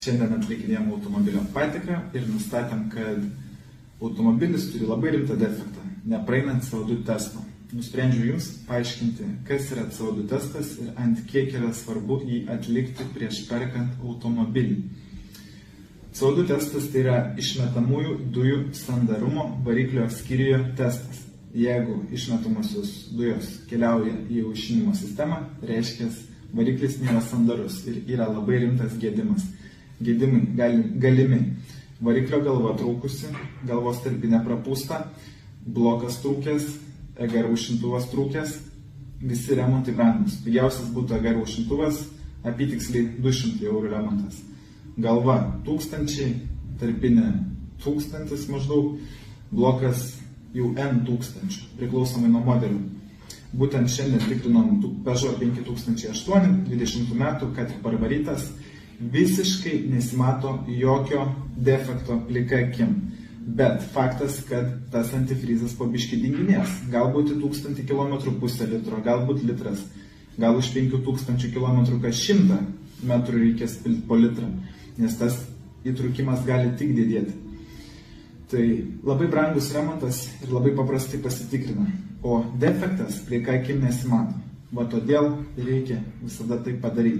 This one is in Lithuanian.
Šiandien atlikinėjom automobilio patikrą ir nustatėm, kad automobilis turi labai rimtą defektą, nepraeinant CO2 testo. Nusprendžiau Jums paaiškinti, kas yra CO2 testas ir ant kiek yra svarbu jį atlikti prieš perkant automobilį. CO2 testas tai yra išmetamųjų dujų sandarumo variklio skyriuje testas. Jeigu išmetamosios dujos keliauja į aušinimo sistemą, reiškia, variklis nėra sandarus ir yra labai rimtas gedimas. Gedimai galimi variklio galva trūkusi, galvos tarpinė prapūsta, blokas trūkęs, EGR aušintuvas trūkęs, visi remontai brangus. Pigiausias būtų EGR aušintuvas, apytiksliai 200 eurų remontas. Galva 1000, tarpinė 1000 maždaug, blokas jau N 1000, priklausomai nuo modelių. Būtent šiandien tikrinom Peugeot 5008, 20 metų, kad ir parvarytas, visiškai nesimato jokio defekto plika akim. Bet faktas, kad tas antifrizas po biškį dinginės. Galbūt 1000 km pusę litro, galbūt litras. Gal už 5000 km kas 100 metrų reikės pilti po litrą, nes tas įtrūkimas gali tik didėti. Tai labai brangus remontas ir labai paprastai pasitikrina. O defektas plika akim nesimato. Va todėl reikia visada tai padaryti.